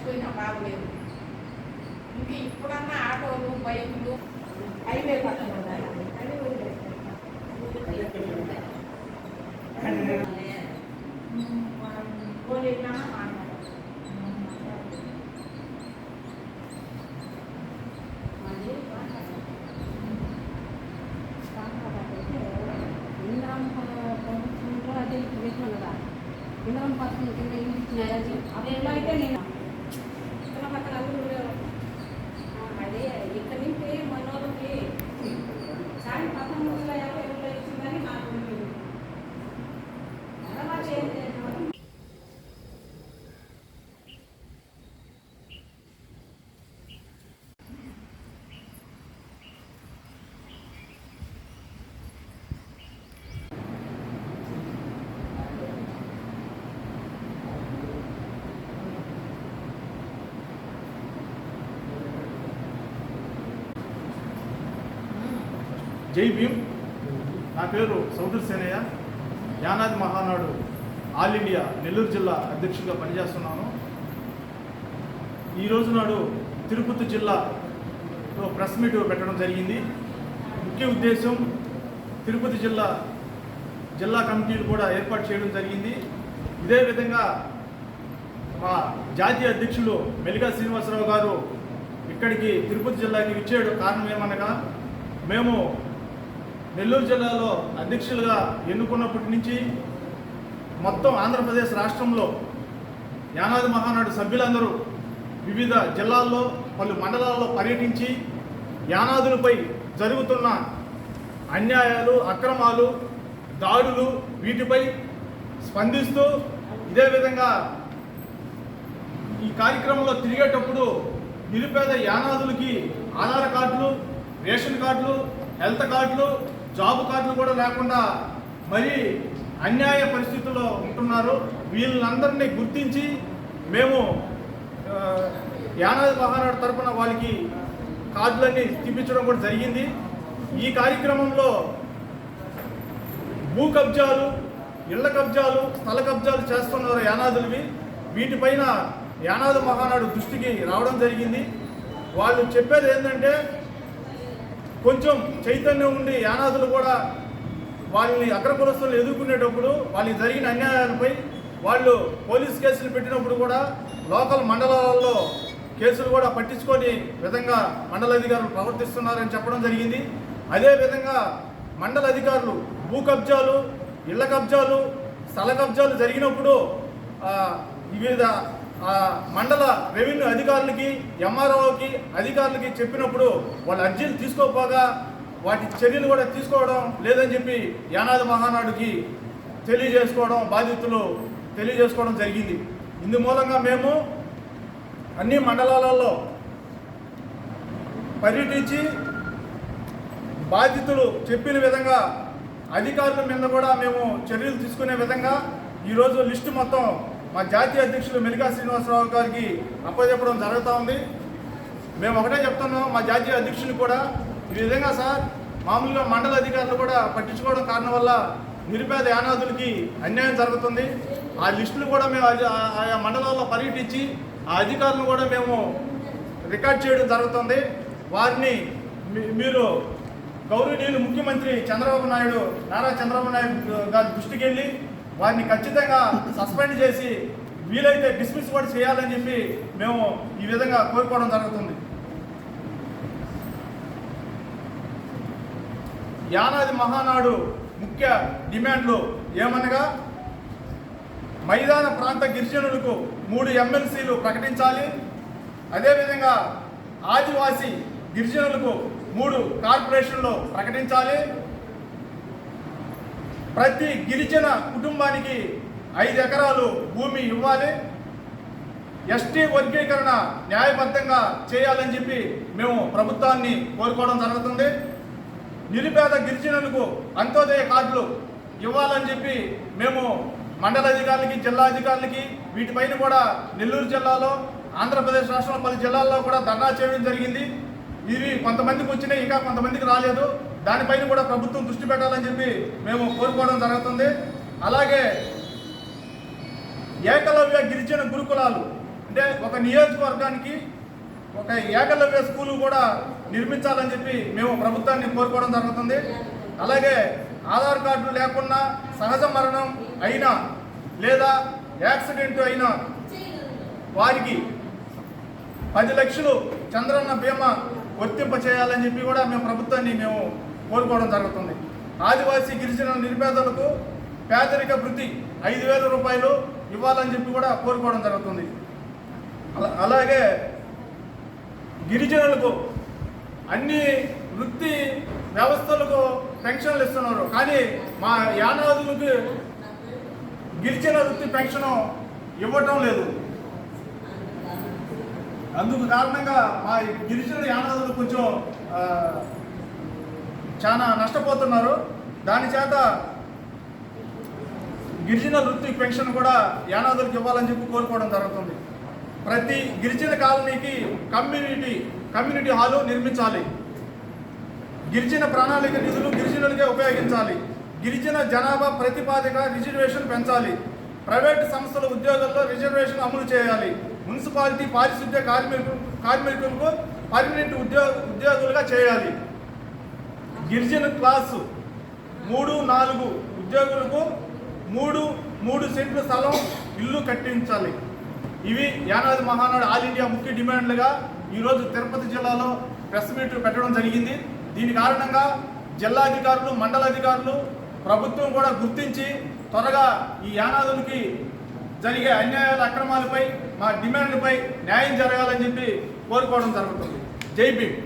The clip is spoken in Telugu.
చచ్చిపోయినా బాగలేదు. ఇంక ఇప్పుడన్నా ఆటోలు బైకులు హైవే పక్కన ఉన్నాయి. ఇంద్రం పక్కన కింద ఇల్లు ఇచ్చినారు. అప్పుడు అయితే నేను పక్కన అదే ఇక్కడ నుంచి మనోళ్ళకి సాయం 1950 ఇచ్చిందని నాకు జై భీమ్. నా పేరు సౌదర్ సేనయ్య. యానాది మహానాడు ఆల్ ఇండియా నెల్లూరు జిల్లా అధ్యక్షుడిగా పనిచేస్తున్నాను. ఈరోజు నాడు తిరుపతి జిల్లాలో ప్రెస్ మీట్ పెట్టడం జరిగింది. ముఖ్య ఉద్దేశం తిరుపతి జిల్లా కమిటీలు కూడా ఏర్పాటు చేయడం జరిగింది. ఇదే విధంగా మా జాతీయ అధ్యక్షులు మెలిగా శ్రీనివాసరావు గారు ఇక్కడికి తిరుపతి జిల్లాకి విచ్చేయడం కారణం ఏమనగా, మేము నెల్లూరు జిల్లాలో అధ్యక్షులుగా ఎన్నుకున్నప్పటి నుంచి మొత్తం ఆంధ్రప్రదేశ్ రాష్ట్రంలో యానాది మహానాడు సభ్యులందరూ వివిధ జిల్లాల్లో పలు మండలాల్లో పర్యటించి యానాదులపై జరుగుతున్న అన్యాయాలు, అక్రమాలు, దాడులు వీటిపై స్పందిస్తూ ఇదే విధంగా ఈ కార్యక్రమంలో తిరిగేటప్పుడు నిరుపేద యానాదులకి ఆధార్ కార్డులు, రేషన్ కార్డులు, హెల్త్ కార్డులు, జాబ్ కార్డులు కూడా లేకుండా మరి అన్యాయ పరిస్థితుల్లో ఉంటున్నారు. వీళ్ళందరినీ గుర్తించి మేము యానాది మహానాడు తరపున వాళ్ళకి కార్డులన్నీ తిప్పించడం కూడా జరిగింది. ఈ కార్యక్రమంలో భూ కబ్జాలు, ఇళ్ల కబ్జాలు, స్థల కబ్జాలు చేస్తున్నారు యానాదులవి. వీటిపైన యానాది మహానాడు దృష్టికి రావడం జరిగింది. వాళ్ళు చెప్పేది ఏంటంటే, కొంచెం చైతన్యం ఉండి యానాదులు కూడా వాళ్ళని అగ్రకులస్తులను ఎదుర్కొనేటప్పుడు వాళ్ళకి జరిగిన అన్యాయాలపై వాళ్ళు పోలీస్ కేసులు పెట్టినప్పుడు కూడా లోకల్ మండలాలలో కేసులు కూడా పట్టించుకొని విధంగా మండల అధికారులు ప్రవర్తిస్తున్నారని చెప్పడం జరిగింది. అదేవిధంగా మండల అధికారులు భూ కబ్జాలు, ఇళ్ల కబ్జాలు, స్థల కబ్జాలు జరిగినప్పుడు వివిధ మండల రెవెన్యూ అధికారులకి, ఎంఆర్ఓకి అధికారులకి చెప్పినప్పుడు వాళ్ళు అర్జీలు తీసుకోపోగా వాటి చర్యలు కూడా తీసుకోవడం లేదని చెప్పి యానాది మహానాడుకి బాధితులు తెలియజేసుకోవడం జరిగింది. ఇందు మూలంగా మేము అన్ని మండలాలలో పర్యటించి బాధితులు చెప్పిన విధంగా అధికారుల మీద కూడా మేము చర్యలు తీసుకునే విధంగా ఈరోజు లిస్టు మొత్తం మా జాతీయ అధ్యక్షులు మెలిగా శ్రీనివాసరావు గారికి అప్పచెప్పడం జరుగుతూ ఉంది. మేము ఒకటే చెప్తున్నాం మా జాతీయ అధ్యక్షులు కూడా, ఈ విధంగా సార్ మామూలుగా మండల అధికారులు కూడా పట్టించుకోవడం కారణం వల్ల నిరుపేద యానాదులకి అన్యాయం జరుగుతుంది. ఆ లిస్టులు కూడా మేము ఆయా మండలాల్లో పర్యటించి ఆ అధికారులను కూడా మేము రికార్డ్ చేయడం జరుగుతుంది. వారిని మీరు గౌరవనీయులు ముఖ్యమంత్రి నారా చంద్రబాబు నాయుడు గారి దృష్టికి వెళ్ళి వారిని ఖచ్చితంగా సస్పెండ్ చేసి వీలైతే డిస్మిస్ కూడా చేయాలని చెప్పి మేము ఈ విధంగా కోరుకోవడం జరుగుతుంది. యానాది మహానాడు ముఖ్య డిమాండ్లు ఏమనగా, మైదాన ప్రాంత గిరిజనులకు 3 ఎమ్మెల్సీలు ప్రకటించాలి. అదేవిధంగా ఆదివాసీ గిరిజనులకు 3 కార్పొరేషన్లు ప్రకటించాలి. ప్రతి గిరిజన కుటుంబానికి 5 ఎకరాలు భూమి ఇవ్వాలి. ఎస్టీ వర్గీకరణ న్యాయబద్ధంగా చేయాలని చెప్పి మేము ప్రభుత్వాన్ని కోరుకోవడం జరుగుతుంది. నిరుపేద గిరిజనులకు అంత్యోదయ కార్డులు ఇవ్వాలని చెప్పి మేము మండల అధికారులకి, జిల్లా అధికారులకి వీటిపైన కూడా నెల్లూరు జిల్లాలో, ఆంధ్రప్రదేశ్ రాష్ట్రంలో పలు జిల్లాల్లో కూడా ధర్నా చేయడం జరిగింది. ఇవి కొంతమందికి వచ్చినాయి, ఇంకా కొంతమందికి రాలేదు. దానిపైన కూడా ప్రభుత్వం దృష్టి పెట్టాలని చెప్పి మేము కోరుకోవడం జరుగుతుంది. అలాగే ఏకలవ్య గిరిజన గురుకులాలు అంటే ఒక నియోజకవర్గానికి ఒక ఏకలవ్య స్కూలు కూడా నిర్మించాలని చెప్పి మేము ప్రభుత్వాన్ని కోరుకోవడం జరుగుతుంది. అలాగే ఆధార్ కార్డు లేకుండా సహజ మరణం అయినా లేదా యాక్సిడెంట్ అయినా వారికి 10 లక్షలు చంద్రన్న బీమా వర్తింప చేయాలని చెప్పి కూడా మేము ప్రభుత్వాన్ని కోరుకోవడం జరుగుతుంది. ఆదివాసీ గిరిజన నిరుపేదలకు పేదరిక వృత్తి 5,000 రూపాయలు ఇవ్వాలని చెప్పి కూడా కోరుకోవడం జరుగుతుంది. అలాగే గిరిజనులకు అన్ని వృత్తి వ్యవస్థలకు పెన్షన్లు ఇస్తున్నారు, కానీ మా యానాదులకు గిరిజన వృత్తి పెన్షన్ ఇవ్వటం లేదు. అందుకు కారణంగా మా గిరిజన యానాదులు కొంచెం చాలా నష్టపోతున్నారు. దాని చేత గిరిజన వృత్తి పెన్షన్ కూడా యానాదులకు ఇవ్వాలని చెప్పి కోరుకోవడం జరుగుతుంది. ప్రతి గిరిజన కాలనీకి కమ్యూనిటీ హాలు నిర్మించాలి. గిరిజన ప్రణాళిక నిధులు గిరిజనులకే ఉపయోగించాలి. గిరిజన జనాభా ప్రతిపాదిక రిజర్వేషన్ పెంచాలి. ప్రైవేటు సంస్థల ఉద్యోగాల్లో రిజర్వేషన్ అమలు చేయాలి. మున్సిపాలిటీ పారిశుద్ధ్య కార్మికులకు పర్మనెంట్ ఉద్యోగులుగా చేయాలి. గిరిజన క్లాసు 3-4 ఉద్యోగులకు 3 సెంట్ల స్థలం ఇల్లు కట్టించాలి. ఇవి యానాది మహానాడు ఆల్ ఇండియా ముఖ్య డిమాండ్లుగా ఈరోజు తిరుపతి జిల్లాలో ప్రెస్ మీట్ పెట్టడం జరిగింది. దీని కారణంగా జిల్లాధికారులు, మండలాధికారులు, ప్రభుత్వం కూడా గుర్తించి త్వరగా ఈ యానాదులకి జరిగే అన్యాయాల, అక్రమాలపై, మా డిమాండ్లపై న్యాయం జరగాలని చెప్పి కోరుకోవడం జరుగుతుంది. జై భీమ్.